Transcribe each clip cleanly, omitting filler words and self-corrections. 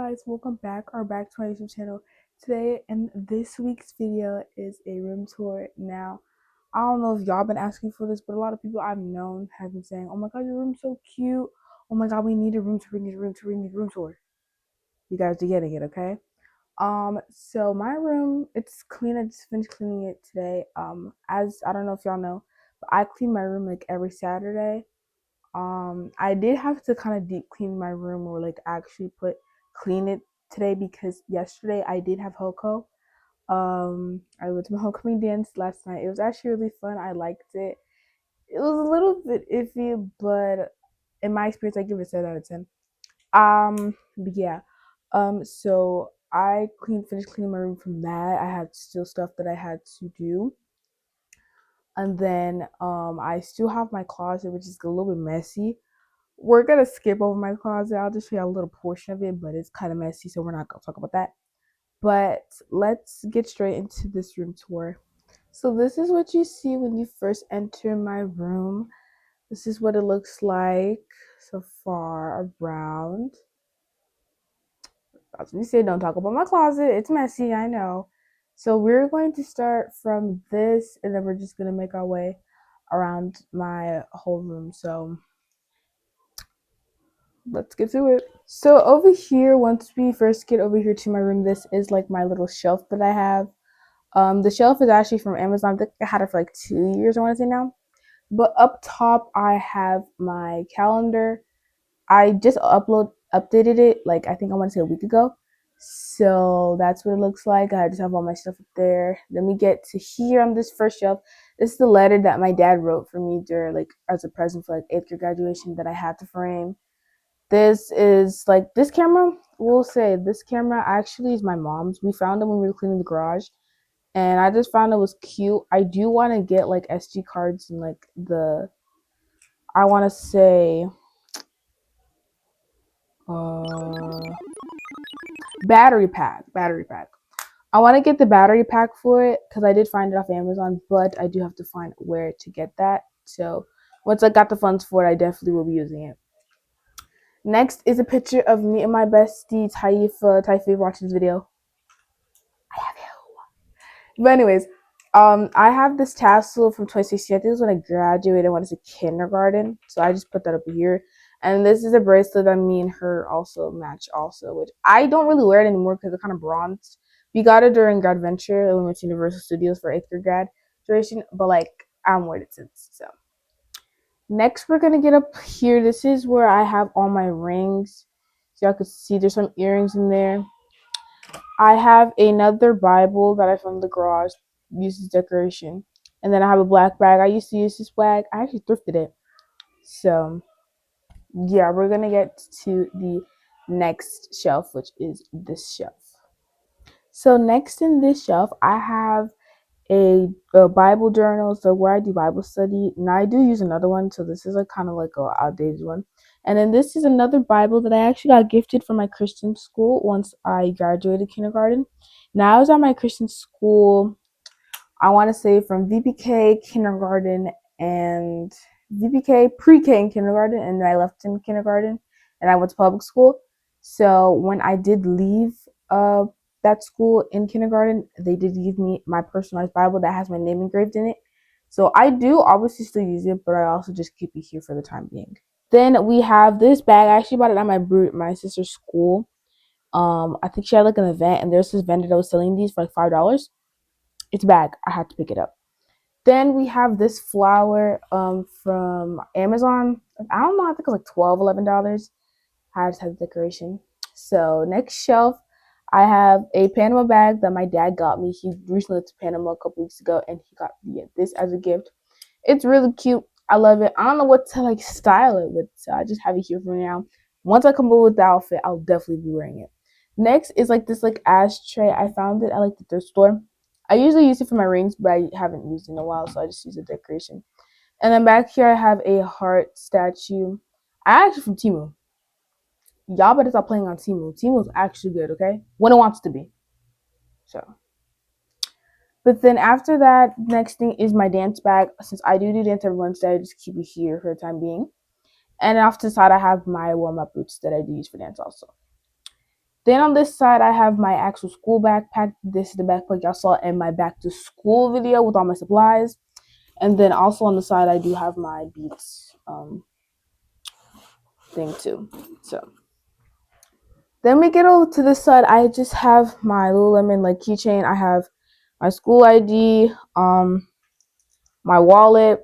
guys, welcome back or back to my YouTube channel. Today and this week's video is a room tour. Now, I don't know if y'all been asking for this, but a lot of people I've known have been saying, "Oh my god, your room's so cute. Oh my god, we need a room tour, we need a room tour, we need a room tour." You guys are getting it, okay? So my room, it's clean. I just finished cleaning it today. As I don't know if y'all know, but I clean my room like every Saturday. I did have to kind of deep clean my room or like actually clean it today because yesterday I did have hoko. I went to my homecoming dance last night. It was actually really fun. I liked it. It was a little bit iffy, but in my experience, I give it a 7 out of 10. But yeah. So I finished cleaning my room from that. I had still stuff that I had to do. And then I still have my closet, which is a little bit messy. We're gonna skip over my closet. I'll just show you a little portion of it, but it's kind of messy, so we're not gonna talk about that. But let's get straight into this room tour. So this is what you see when you first enter my room. This is what it looks like so far around. As we say, don't talk about my closet. It's messy, I know. So we're going to start from this, and then we're just gonna make our way around my whole room. So let's get to it. So over here, once we first get over here to my room, this is like my little shelf that I have. The shelf is actually from Amazon. I think I had it for like 2 years, I want to say now. But up top, I have my calendar. I just updated it, like I think I want to say a week ago. So that's what it looks like. I just have all my stuff up there. Then we get to here on this first shelf. This is the letter that my dad wrote for me during like as a present for like 8th grade graduation that I had to frame. This is like this camera. We'll say this camera actually is my mom's. We found it when we were cleaning the garage, and I just found it was cute. I do want to get like SD cards and like I want to say battery pack. I want to get the battery pack for it because I did find it off Amazon, but I do have to find where to get that. So once I got the funds for it, I definitely will be using it. Next is a picture of me and my bestie Taifa watching this video. I have you. But anyways, I have this tassel from 2016. I think it was when I graduated when I was in kindergarten. So I just put that up here. And this is a bracelet that me and her also match also, which I don't really wear it anymore because it's kind of bronzed. We got it during grad venture. We went to Universal Studios for 8th grade graduation, but like I haven't worn it since. So next we're gonna get up here. This is where I have all my rings. So y'all can see there's some earrings in there. I have another Bible that I found in the garage, used as decoration. And then I have a black bag. I used to use this bag. I actually thrifted it. So yeah, we're gonna get to the next shelf, which is this shelf. So next in this shelf, I have a Bible journal, so where I do Bible study. Now I do use another one, so this is like kind of like a outdated one. And then this is another Bible that I actually got gifted from my Christian school once I graduated kindergarten. Now I was at my Christian school, I want to say from VPK kindergarten and VPK pre-K and kindergarten, and then I left in kindergarten and I went to public school. So when I did leave that school in kindergarten, they did give me my personalized Bible that has my name engraved in it. So I do obviously still use it, but I also just keep it here for the time being. Then we have this bag. I actually bought it at my sister's school. I think she had like an event, and there's this vendor that was selling these for like $5. It's a bag. I had to pick it up. Then we have this flower from Amazon. I don't know. I think it was like $12, $11. I just had the decoration. So next shelf, I have a Panama bag that my dad got me. He recently went to Panama a couple weeks ago, and he got me this as a gift. It's really cute. I love it. I don't know what to like style it with, so I just have it here for now. Once I come up with the outfit, I'll definitely be wearing it. Next is like this like ashtray. I found it at like the thrift store. I usually use it for my rings, but I haven't used it in a while, so I just use a decoration. And then back here, I have a heart statue. I actually from Temu. Y'all better stop playing on Temu. Temu's actually good, okay? When it wants to be. So. But then after that, next thing is my dance bag. Since I do dance every Wednesday, I just keep it here for the time being. And off to the side, I have my warm-up boots that I do use for dance also. Then on this side, I have my actual school backpack. This is the backpack y'all saw in my back to school video with all my supplies. And then also on the side, I do have my Beats thing too. So then we get over to this side. I just have my Lululemon like keychain. I have my school ID, my wallet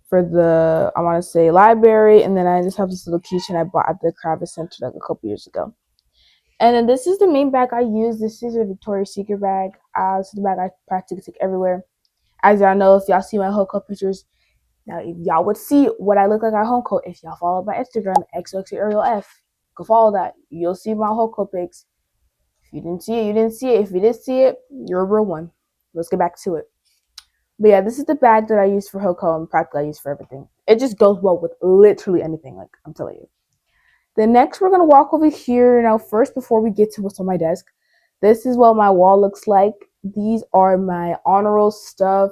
for the I want to say library, and then I just have this little keychain I bought at the Kravis Center like a couple years ago. And then this is the main bag I use. This is a Victoria's Secret bag. This is the bag I practically take everywhere. As y'all know, if y'all see my whole cup pictures, now if y'all would see what I look like at home coat, if y'all follow my Instagram, 𝐂𝐻𝐈𝐀𝐋𝐒, go follow that. You'll see my whole coat pics. If you didn't see it, you didn't see it. If you did see it, you're a real one. Let's get back to it. But yeah, this is the bag that I use for Hoko and practically I use for everything. It just goes well with literally anything, like I'm telling you. Then next we're gonna walk over here. Now first, before we get to what's on my desk, this is what my wall looks like. These are my honor roll stuff.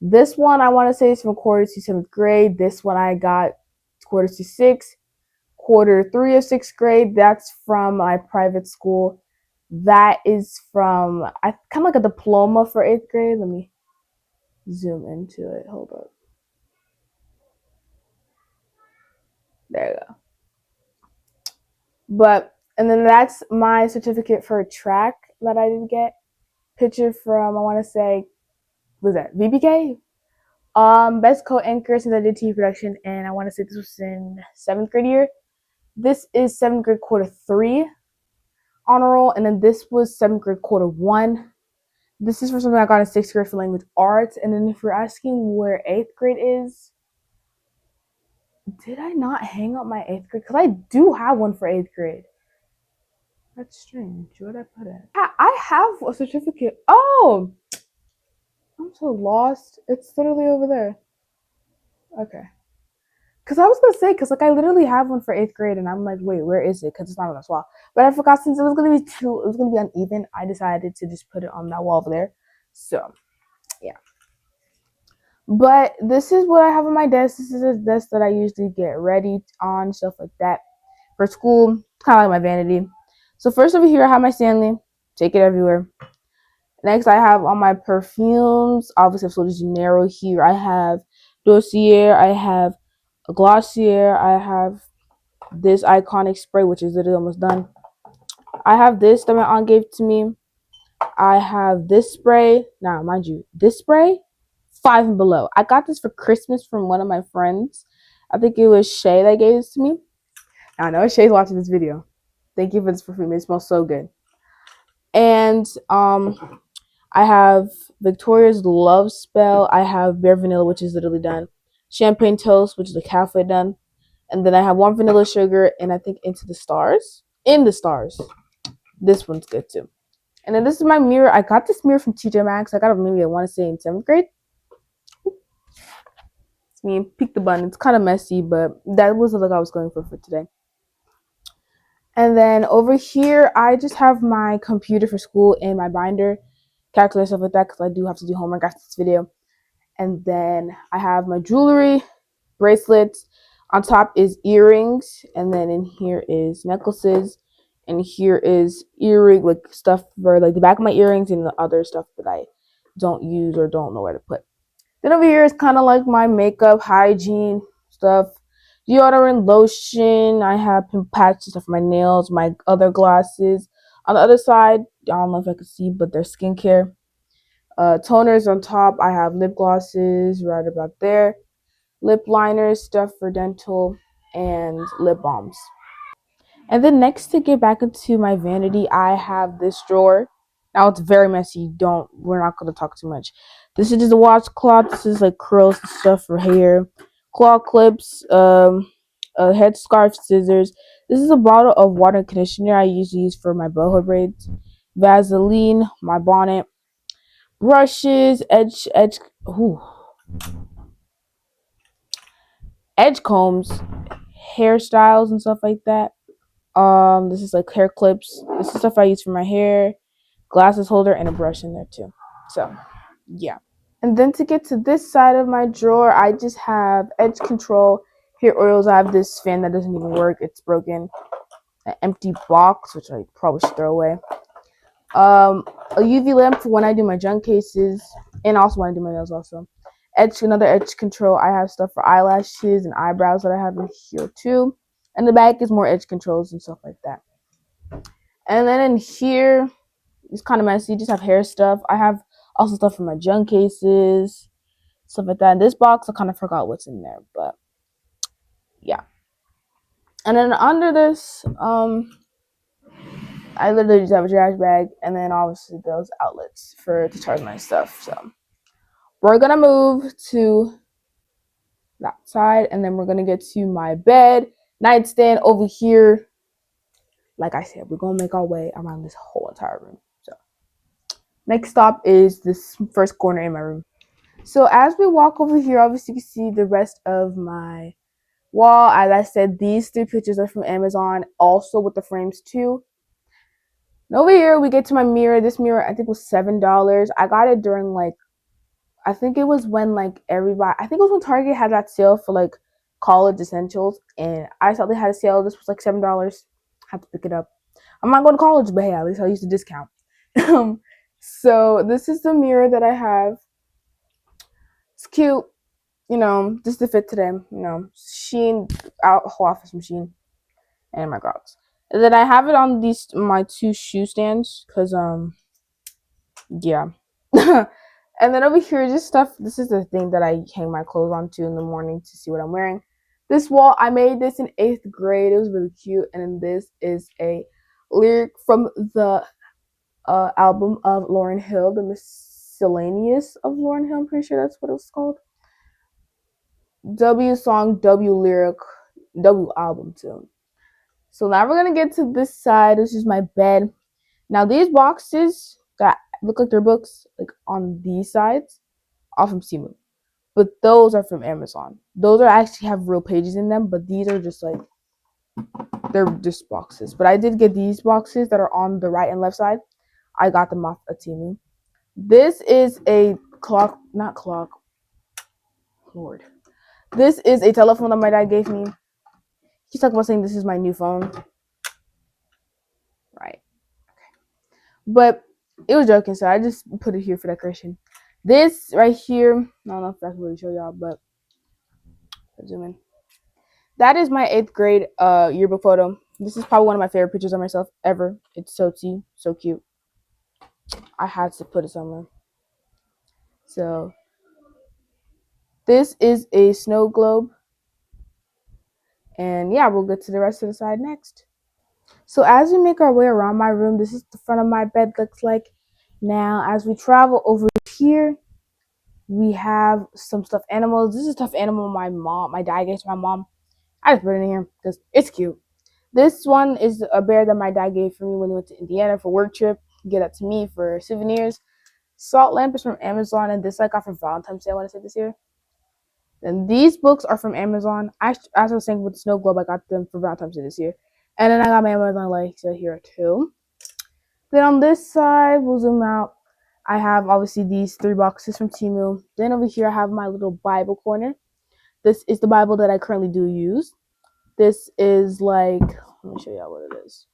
This one I want to say is from quarter to 7th grade. This one I got quarter to 6th, quarter 3 of 6th grade. That's from my private school. That is from I kind of like a diploma for 8th grade. Let me zoom into it. Hold up. There you go. But and then that's my certificate for track that I did get. Picture from I want to say, was that VPK? Best co-anchor since I did TV production, and I want to say this was in 7th grade year. This is 7th grade quarter 3 honor roll, and then this was 7th grade quarter 1. This is for something I got in 6th grade for language arts. And then if you're asking where 8th grade is, did I not hang up my 8th grade? Because I do have one for 8th grade. That's strange. Where'd I put it? I have a certificate. Oh! I'm so lost. It's literally over there. Okay. Because I was going to say, because like I literally have one for 8th grade, and I'm like, wait, where is it? Because it's not on the wall. But I forgot since it was going to be it was going to be uneven, I decided to just put it on that wall over there. So, yeah. But this is what I have on my desk. This is a desk that I usually get ready on, stuff like that. For school, kind of like my vanity. So first over here, I have my Stanley. Take it everywhere. Next, I have all my perfumes. Obviously, I'm so just narrow here. I have Dossier. I have a Glossier. I have this iconic spray, which is literally almost done. I have this that my aunt gave to me. I have this spray. Now, mind you, this spray, 5 and below. I got this for Christmas from one of my friends. I think it was Shay that gave this to me. I know Shay's watching this video. Thank you for this perfume. It smells so good. And I have Victoria's Love Spell. I have Bare Vanilla, which is literally done. Champagne Toast, which is like halfway done. And then I have Warm Vanilla Sugar, and I think Into the Stars. In the Stars. This one's good too. And then this is my mirror. I got this mirror from TJ Maxx. I got it maybe I want to say in 7th grade. It's me. Peek the button. It's kind of messy, but that was the look I was going for today. And then over here, I just have my computer for school and my binder, calculator, stuff like that, because I do have to do homework after this video. And then I have my jewelry, bracelets. On top is earrings, and then in here is necklaces, and here is earring, like stuff for like the back of my earrings and the other stuff that I don't use or don't know where to put. Then over here is kind of like my makeup, hygiene stuff. Deodorant, lotion. I have pimple patches stuff for my nails, my other glasses. On the other side, I don't know if I can see, but they're skincare. Toners on top. I have lip glosses right about there. Lip liners, stuff for dental, and lip balms. And then next, to get back into my vanity, I have this drawer. Now it's very messy. We're not going to talk too much. This is just a washcloth. This is like curls and stuff for hair. Claw clips, a headscarf, scissors. This is a bottle of water and conditioner I usually use for my boho braids. Vaseline, my bonnet. Brushes, edge combs, hairstyles and stuff like that. This is like hair clips. This is stuff I use for my hair, glasses holder, and a brush in there too. So, yeah. And then to get to this side of my drawer, I just have edge control, hair oils. I have this fan that doesn't even work. It's broken. an empty box, which I probably should throw away. A UV lamp for when I do my junk cases, and also when I do my nails also. Another edge control. I have stuff for eyelashes and eyebrows that I have in here too. And the back is more edge controls and stuff like that. And then in here, it's kind of messy. Just have hair stuff. I have also stuff for my junk cases, stuff like that. In this box, I kind of forgot what's in there, but yeah. And then under this, I literally just have a trash bag, and then obviously those outlets to charge my stuff. So we're gonna move to that side, and then we're gonna get to my bed, nightstand over here. Like I said, we're gonna make our way around this whole entire room. So next stop is this first corner in my room. So as we walk over here, obviously you can see the rest of my wall. As I said, these 3 pictures are from Amazon, also with the frames too. And over here, we get to my mirror. This mirror, I think, was $7. I got it during, like, I think it was when, like, I think it was when Target had that sale for, like, college essentials. And I saw they had a sale. This was, like, $7. Had to pick it up. I'm not going to college, but hey, at least I used a discount. So this is the mirror that I have. It's cute, you know, just to fit today. You know, Shein, whole office from Shein, and my Crocs. And then I have it on my 2 shoe stands, because yeah. And then over here, just stuff. This is the thing that I hang my clothes onto in the morning to see what I'm wearing. This wall, I made this in 8th grade. It was really cute. And then this is a lyric from the album of Lauryn Hill, the Miscellaneous of Lauryn Hill. I'm pretty sure that's what it was called. W song, W lyric, W album too. So now we're gonna get to this side. This is my bed. Now these boxes that look like they're books, like on these sides, are from Temu, but those are from Amazon. Those are actually have real pages in them, but these are just like, they're just boxes. But I did get these boxes that are on the right and left side. I got them off of Temu. This is a clock, not clock. Lord, this is a telephone that my dad gave me. He's talking about saying this is my new phone, right? But it was joking, so I just put it here for decoration. This right here, I don't know if I can really show y'all, but I'll zoom in. That is my 8th grade yearbook photo. This is probably one of my favorite pictures of myself ever. It's so tea, so cute. I had to put it somewhere. So this is a snow globe. And yeah, we'll get to the rest of the side next. So as we make our way around my room, this is the front of my bed looks like. Now, as we travel over here, we have some stuffed animals. This is a stuffed animal my dad gave to my mom. I just put it in here because it's cute. This one is a bear that my dad gave for me when he went to Indiana for work trip. He gave that to me for souvenirs. Salt lamp is from Amazon, and this I got for Valentine's Day, I want to say this year. And these books are from Amazon. As I was saying with the snow globe, I got them for Valentine's Day this year. And then I got my Amazon Alexa here too. Then on this side, we'll zoom out. I have obviously these 3 boxes from Temu. Then over here, I have my little Bible corner. This is the Bible that I currently do use. This is like, let me show y'all what it is.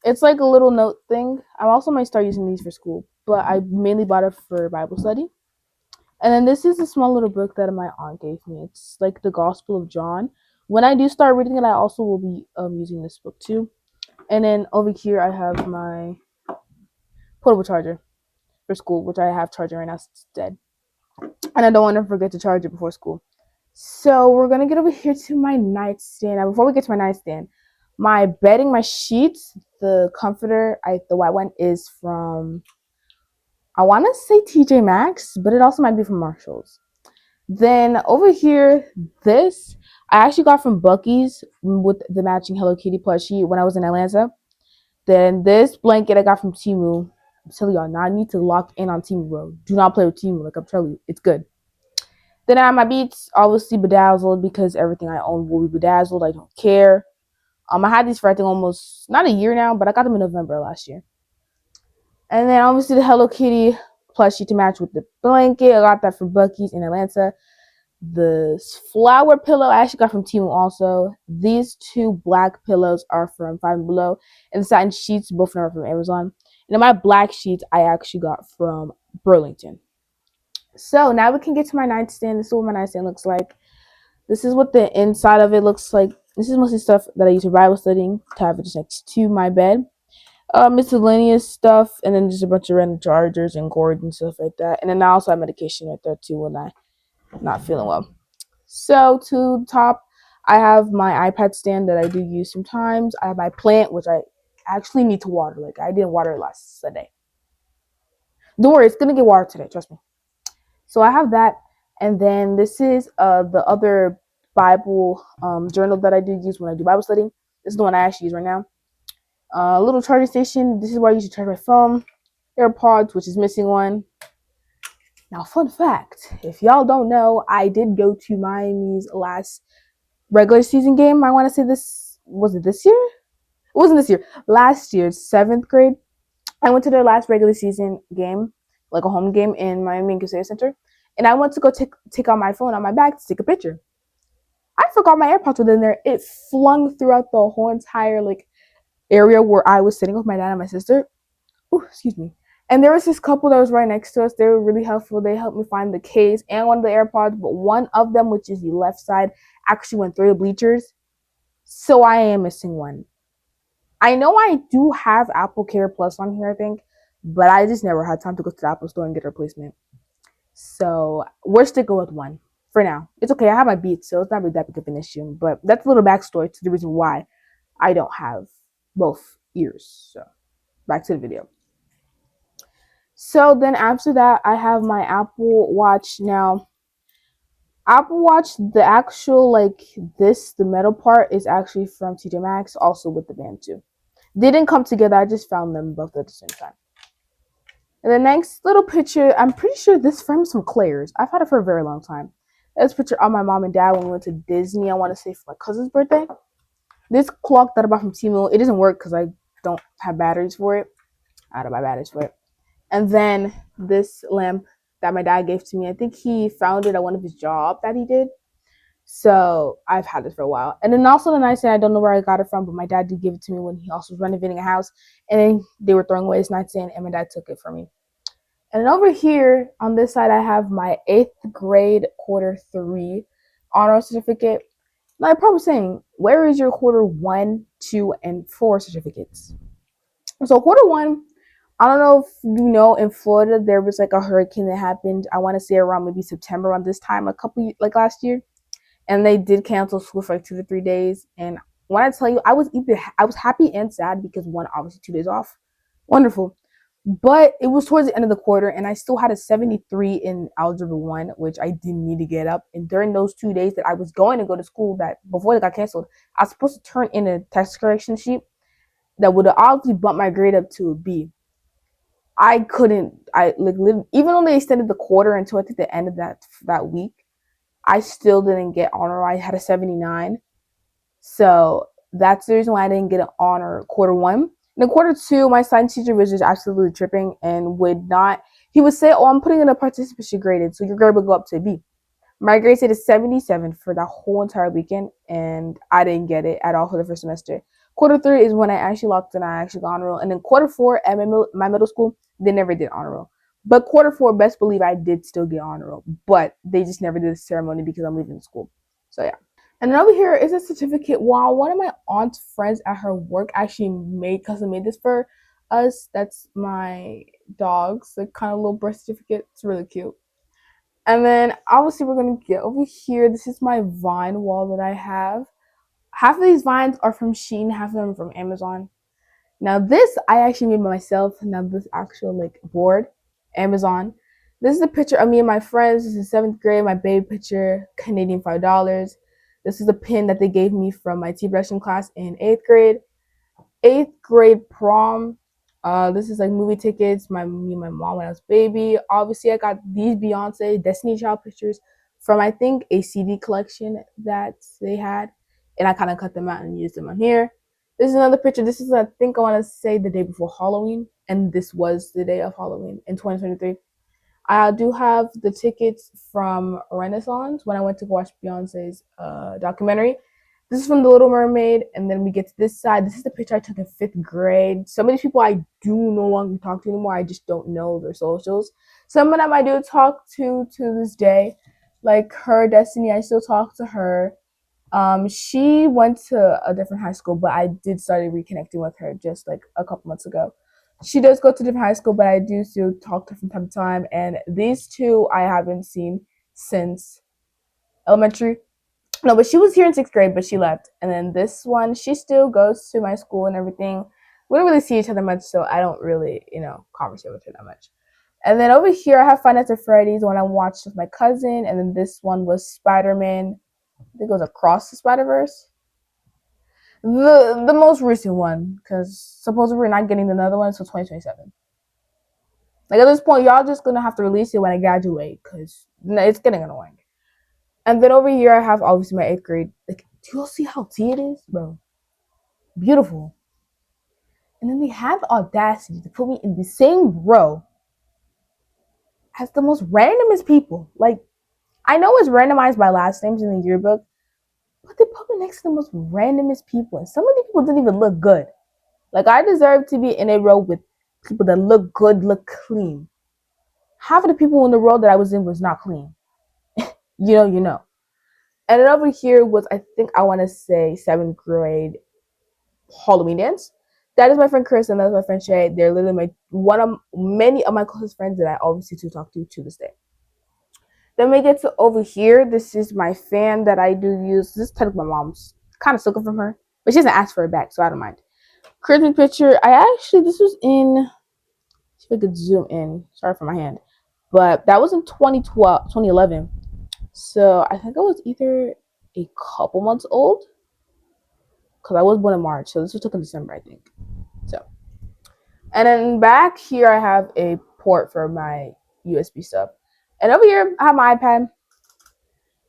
It's like a little note thing. I also might start using these for school, but I mainly bought it for Bible study. And then this is a small little book that my aunt gave me. It's like the Gospel of John. When I do start reading it, I also will be using this book too. And then over here, I have my portable charger for school, which I have charging right now. It's dead. And I don't want to forget to charge it before school. So we're going to get over here to my nightstand. Now, before we get to my nightstand, my bedding, my sheets, the comforter, the white one is from, I want to say TJ Maxx, but it also might be from Marshall's. Then over here, this I actually got from Buc-ee's with the matching Hello Kitty plushie when I was in Atlanta. Then this blanket I got from Temu. I'm telling y'all, now I need to lock in on Temu, bro. Do not play with Temu. Like I'm telling you, it's good. Then I have my Beats, obviously bedazzled because everything I own will be bedazzled. I don't care. I had these for I think almost not a year now, but I got them in November last year. And then obviously the Hello Kitty plushie to match with the blanket. I got that from Buc-ee's in Atlanta. This flower pillow I actually got from Temu also. These two black pillows are from Five Below. And the satin sheets, both of them are from Amazon. And then my black sheets I actually got from Burlington. So now we can get to my nightstand. This is what my nightstand looks like. This is what the inside of it looks like. This is mostly stuff that I use for Bible studying to have it just next to my bed. Miscellaneous stuff, and then just a bunch of random chargers and cords and stuff like that. And then I also have medication right there too when I'm not feeling well. So to the top, I have my iPad stand that I do use sometimes. I have my plant, which I actually need to water. Like I didn't water it last Sunday. Don't worry, it's gonna get water today. Trust me. So I have that, and then this is the other Bible journal that I do use when I do Bible studying. This is the one I actually use right now. A little charging station. This is where I use to charge my phone. AirPods, which is missing one. Now, fun fact, if y'all don't know, I did go to Miami's last regular season game. I want to say was it this year? It wasn't this year. Last year, 7th grade. I went to their last regular season game, like a home game in Miami Convention Center. And I went to go take out my phone on my bag to take a picture. I forgot my AirPods were in there. It flung throughout the whole entire area where I was sitting with my dad and my sister. Ooh, excuse me. And there was this couple that was right next to us. They were really helpful. They helped me find the case and one of the AirPods, but one of them, which is the left side, actually went through the bleachers. So I am missing one. I know I do have Apple Care Plus on here, I think, but I just never had time to go to the Apple store and get a replacement. So we're sticking with one for now. It's okay. I have my Beats, so it's not really that big of an issue. But that's a little backstory to the reason why I don't have both ears. So back to the video. So then after that, I have my Apple Watch. Now, Apple Watch, the actual the metal part is actually from TJ Maxx, also with the band too. They didn't come together. I just found them both at the same time. And the next little picture, I'm pretty sure this frame is from Claire's. I've had it for a very long time. This picture of my mom and dad when we went to Disney, I want to say for my cousin's birthday. This clock that I bought from Temu, it doesn't work because I don't have batteries for it. I don't buy batteries for it. And then this lamp that my dad gave to me, I think he found it at one of his jobs that he did. So I've had this for a while. And then also the nightstand, I don't know where I got it from, but my dad did give it to me when he also was renovating a house. And then they were throwing away his nightstand, and my dad took it from me. And then over here on this side, I have my 8th grade quarter 3 honor certificate. Now you're probably saying, where is your quarter 1, 2, and 4 certificates? So quarter 1, I don't know if you know, in Florida, there was a hurricane that happened, I want to say around maybe September around this time, last year. And they did cancel school for 2 to 3 days. And when I tell you, I was happy and sad because one, obviously 2 days off. Wonderful. But it was towards the end of the quarter, and I still had a 73 in Algebra 1, which I didn't need to get up. And during those 2 days that I was going to go to school, that before they got canceled, I was supposed to turn in a text correction sheet that would have obviously bumped my grade up to a B. I couldn't. Even though they extended the quarter until I think the end of that week, I still didn't get honor. I had a 79, so that's the reason why I didn't get an honor quarter 1. And then quarter 2, my science teacher was just absolutely tripping and would not. He would say, "Oh, I'm putting in a participation graded, so your grade would go up to a B." My grade stayed at 77 for that whole entire weekend, and I didn't get it at all for the first semester. Quarter 3 is when I actually locked in. I actually got honor roll, and then quarter 4 at my middle school, they never did honor roll. But quarter 4, best believe I did still get honor roll, but they just never did the ceremony because I'm leaving school. So yeah. And then over here is a certificate. Wow, one of my aunt's friends at her work actually custom made this for us. That's my dog's kind of little birth certificate. It's really cute. And then obviously we're gonna get over here. This is my vine wall that I have. Half of these vines are from Shein, half of them from Amazon. Now this I actually made by myself. Now this actual board, Amazon. This is a picture of me and my friends. This is 7th grade, my baby picture, Canadian $5. This is a pin that they gave me from my tea brushing class in 8th grade. 8th grade prom. This is movie tickets, me and my mom when I was a baby. Obviously I got these Beyonce Destiny Child pictures from I think a CD collection that they had. And I kind of cut them out and used them on here. This is another picture. This is, I think I want to say, the day before Halloween. And this was the day of Halloween in 2023. I do have the tickets from Renaissance when I went to watch Beyonce's documentary. This is from The Little Mermaid, and then we get to this side. This is the picture I took in 5th grade. Some of these people I do no longer talk to anymore. I just don't know their socials. Some of them I do talk to this day, like her Destiny. I still talk to her. She went to a different high school, but I did start reconnecting with her just like a couple months ago. She does go to different high school, but I do still talk to her from time to time. And these two I haven't seen since elementary. No, but she was here in 6th grade, but she left. And then this one, she still goes to my school and everything. We don't really see each other much, so I don't really, conversate with her that much. And then over here, I have Five Nights at Freddy's, one I watched with my cousin. And then this one was Spider-Man. I think it was Across the Spider-Verse. The most recent one, because supposedly we're not getting another one until 2027. Like, at this point, y'all just gonna have to release it when I graduate, because it's getting annoying. And then over here, I have obviously my 8th grade. Like, do y'all see how T it is, bro? Beautiful. And then they have the audacity to put me in the same row as the most randomest people. Like, I know it's randomized by last names in the yearbook, but they put me next to the most randomest people. And some of these people didn't even look good. Like, I deserve to be in a row with people that look good, look clean. Half of the people in the row that I was in was not clean. you know. And then over here was, I think I want to say 7th grade Halloween dance. That is my friend Chris and that is my friend Shay. They're literally many of my closest friends that I obviously to talk to this day. Then we get to over here. This is my fan that I do use. This is technically my mom's. Kind of took it from her, but she doesn't ask for it back, so I don't mind. Christmas picture. This was in. See if I could zoom in. Sorry for my hand, but that was in 2012, 2011. So I think I was either a couple months old, because I was born in March, so this was took in December, I think. So, and then back here I have a port for my USB stuff, and over here I have my iPad.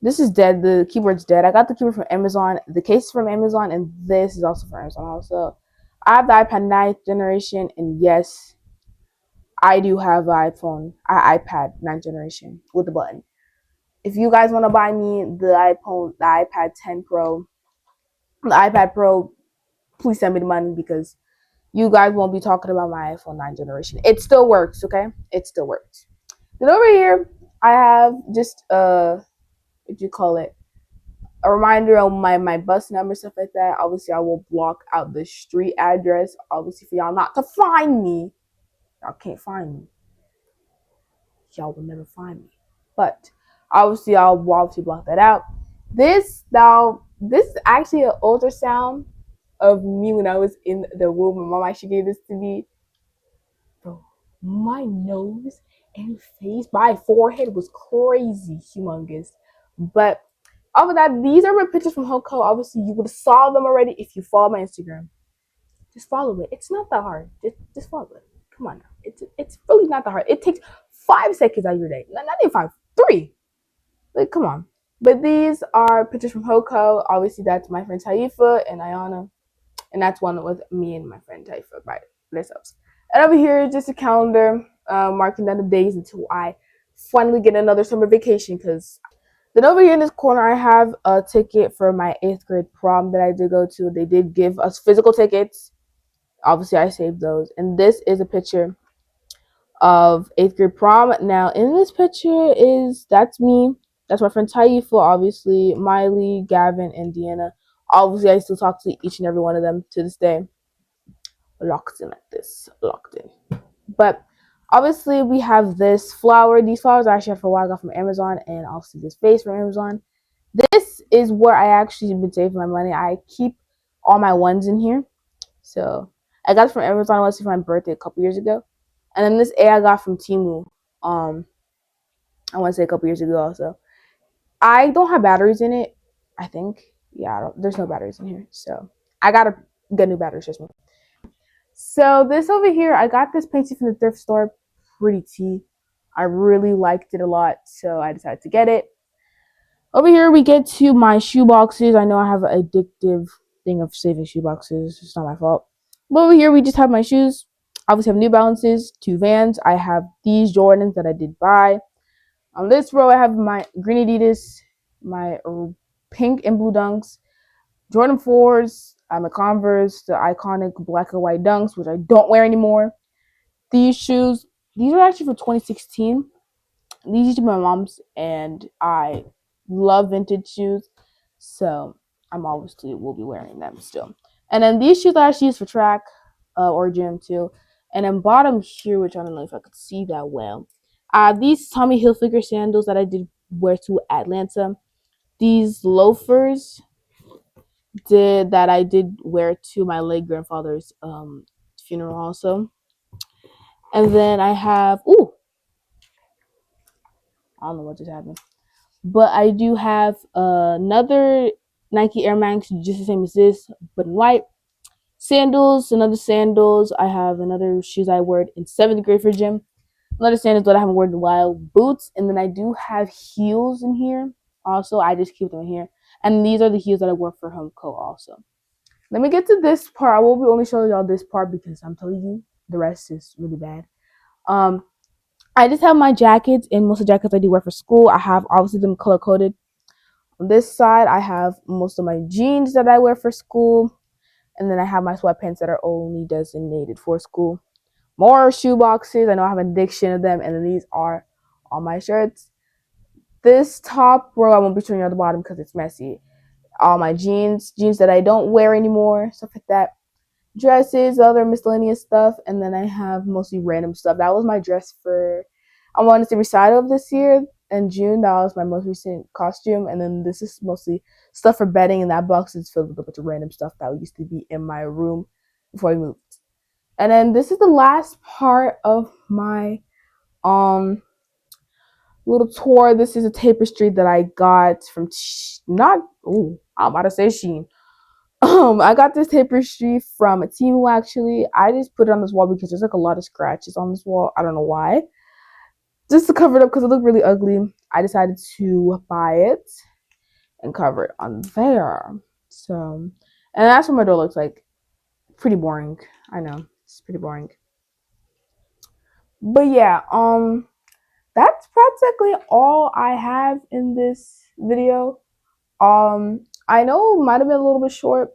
This is dead. The keyboard's dead. I got the keyboard from Amazon. The case is from Amazon, and this is also from Amazon. Also, I have the iPad 9th generation, and yes, I do have the iPad 9th generation with the button. If you guys want to buy me the iPad 10 Pro, the iPad Pro, please send me the money because you guys won't be talking about my iPhone 9 generation. It still works, okay? It still works. Then over here, I have just a reminder of my bus number, stuff like that. Obviously, I will block out the street address, obviously, for y'all not to find me. Y'all can't find me. Y'all will never find me. But obviously, I'll obviously block that out. This is actually an ultrasound of me when I was in the womb. My mom actually gave this to me. Bro, my nose and face, my forehead was crazy humongous. But other than that, these are my pictures from 𝐂𝐿. Obviously, you would have saw them already if you follow my Instagram. Just follow it. It's not that hard. Just follow it. Come on now. It's really not that hard. It takes 5 seconds out of your day. Not even 5, 3. Like, come on. But these are pictures from 𝐂𝐿. Obviously, that's my friend Taifa and Ayana. And that's one with me and my friend Taifa by themselves. And over here is just a calendar marking down the days until I finally get another summer vacation. Because then over here in this corner, I have a ticket for my 8th grade prom that I did go to. They did give us physical tickets. Obviously, I saved those. And this is a picture of 8th grade prom. Now, in this picture that's me. That's my friend Taifa, obviously, Miley, Gavin, and Deanna. Obviously, I still talk to each and every one of them to this day. Locked in like this. Locked in. But obviously, we have this flower. These flowers I actually had for a while. I got from Amazon. And obviously, this vase from Amazon. This is where I actually been saving my money. I keep all my ones in here. So, I got it from Amazon. I went to for my birthday a couple years ago. And then this A I got from Temu. I want to say a couple years ago also. I don't have batteries in it, I think. Yeah, there's no batteries in here. So I got to get new batteries. Just me. So this over here, I got this painting from the thrift store. Pretty tea. I really liked it a lot. So I decided to get it. Over here, we get to my shoe boxes. I know I have an addictive thing of saving shoe boxes. It's not my fault. But over here, we just have my shoes. obviously have New Balances, 2 Vans. I have these Jordans that I did buy. On this row, I have my green Adidas, my pink and blue Dunks, Jordan 4s, my Converse, the iconic black and white Dunks, which I don't wear anymore. These shoes, these are actually for 2016. These used to be my mom's, and I love vintage shoes, so I'm obviously will be wearing them still. And then these shoes I actually use for track or gym too. And then bottom here, which I don't know if I could see that well, these Tommy Hilfiger sandals that I did wear to Atlanta. These loafers that I did wear to my late grandfather's funeral also. And then I have I don't know what just happened. But I do have another Nike Air Max, just the same as this, but in white. Sandals, another sandals. I have another shoes I wore in 7th grade for gym. Another sandals that I haven't worn in a while. Boots, and then I do have heels in here. Also, I just keep them in here. And these are the heels that I wore for home co also. Let me get to this part. I will be only showing y'all this part because I'm telling you, the rest is really bad. I just have my jackets, and most of the jackets I do wear for school. I have obviously them color coded. On this side, I have most of my jeans that I wear for school. And then I have my sweatpants that are only designated for school. More shoe boxes. I know I have an addiction of them. And then these are all my shirts. This top row, I won't be showing you at the bottom because it's messy. All my jeans that I don't wear anymore, stuff like that. Dresses, other miscellaneous stuff. And then I have mostly random stuff. That was my dress for, I wanted to say, recital of this year. In June, that was my most recent costume. And then this is mostly stuff for bedding, and that box is filled with a bunch of random stuff that used to be in my room before I moved. And then this is the last part of my little tour. This is a tapestry that I got from I'm about to say Shein. I got this tapestry from a Temu actually. I just put it on this wall because there's like a lot of scratches on this wall. I don't know why. Just to cover it up because it looked really ugly. I decided to buy it and cover it on there. So, and that's what my door looks like. Pretty boring. I know, it's pretty boring. But yeah, that's practically all I have in this video. I know it might have been a little bit short.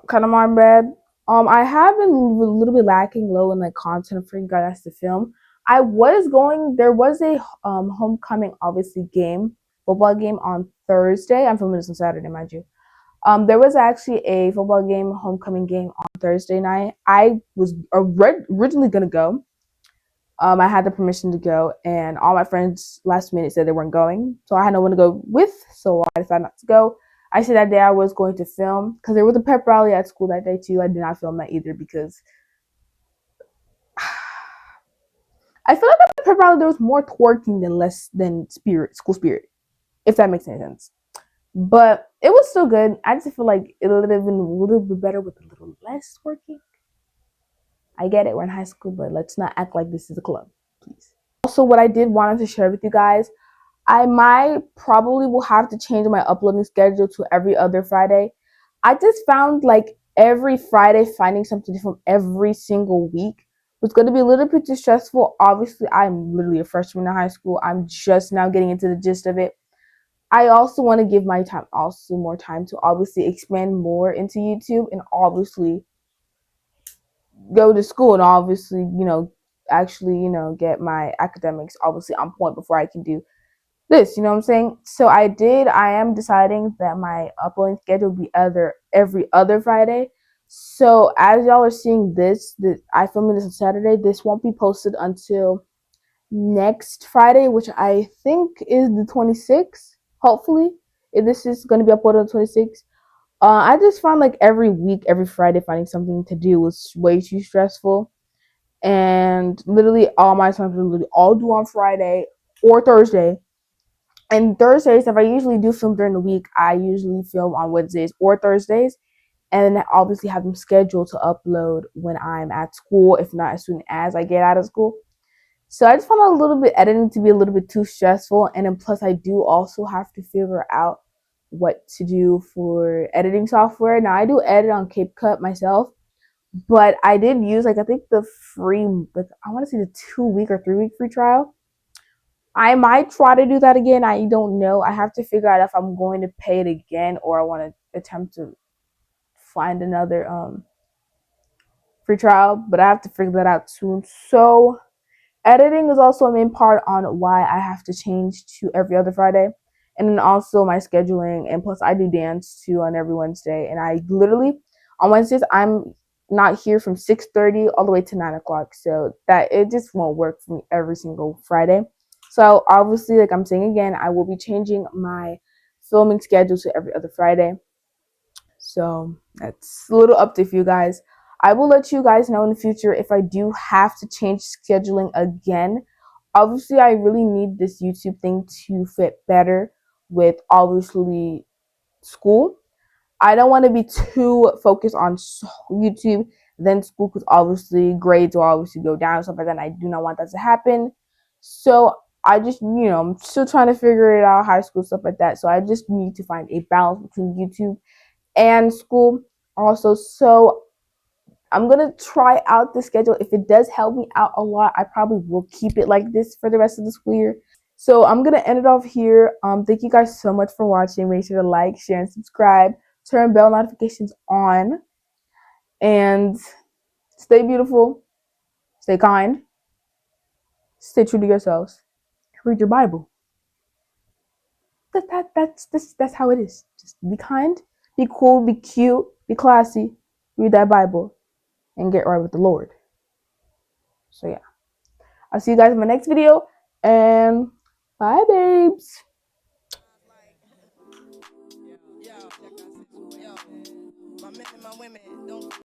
Kind of my bad. I have been a little bit lacking low in like content for you guys to film. There was a homecoming obviously football game on Thursday. I'm filming this on Saturday, mind you. There was actually a football game, homecoming game on Thursday night. I was originally gonna go. I had the permission to go, and all my friends last minute said they weren't going, so I had no one to go with. So I decided not to go. I said that day I was going to film because there was a pep rally at school that day too. I did not film that either because I feel like at the pep rally there was more twerking than less than school spirit, if that makes any sense. But it was still good. I just feel like it would have been a little bit better with a little less twerking. I get it, we're in high school, but let's not act like this is a club, please. Also, what I did wanted to share with you guys, I might probably will have to change my uploading schedule to every other Friday. I just found like every Friday finding something different every single week was going to be a little bit too stressful. Obviously, I'm literally a freshman in high school. I'm just now getting into the gist of it. I also want to give my time also more time to obviously expand more into YouTube and obviously go to school and obviously, actually, get my academics obviously on point before I can do this, you know what I'm saying? So I am deciding that my uploading schedule will be every other Friday. So as y'all are seeing this, I filming this on Saturday. This won't be posted until next Friday, which I think is the 26th. Hopefully, if this is going to be uploaded on the 26th. I just found like every week, every Friday, finding something to do was way too stressful. And literally all my assignments are literally all due on Friday or Thursday. And Thursdays, if I usually do film during the week, I usually film on Wednesdays or Thursdays. And then obviously have them scheduled to upload when I'm at school, if not as soon as I get out of school. So I just found a little bit editing to be a little bit too stressful. And then plus I do also have to figure out what to do for editing software. Now I do edit on CapCut myself, But I did use like I think the free, like I want to say the 2 week or 3 week free trial. I might try to do that again. I don't know. I have to figure out if I'm going to pay it again or I want to attempt to find another free trial. But I have to figure that out soon. So editing is also a main part on why I have to change to every other Friday. And then also my scheduling. And plus, I do dance too on every Wednesday. And I literally, on Wednesdays, I'm not here from 6:30 all the way to 9 o'clock. So that it just won't work for me every single Friday. So obviously, like I'm saying again, I will be changing my filming schedule to every other Friday. So that's a little up to you guys. I will let you guys know in the future if I do have to change scheduling again. Obviously, I really need this YouTube thing to fit better with obviously school. I don't want to be too focused on YouTube then school because obviously grades will obviously go down and stuff like that. And I do not want that to happen. So I just, I'm still trying to figure it out, high school stuff like that. So I just need to find a balance between YouTube and school also. So I'm gonna try out the schedule. If it does help me out a lot, I probably will keep it like this for the rest of the school year. So I'm gonna end it off here. Thank you guys so much for watching. Make sure to like, share, and subscribe. Turn bell notifications on, and stay beautiful, stay kind, stay true to yourselves. Read your Bible. That's how it is. Just be kind, be cool, be cute, be classy. Read that Bible and get right with the Lord. So yeah, I'll see you guys in my next video, and bye, babes.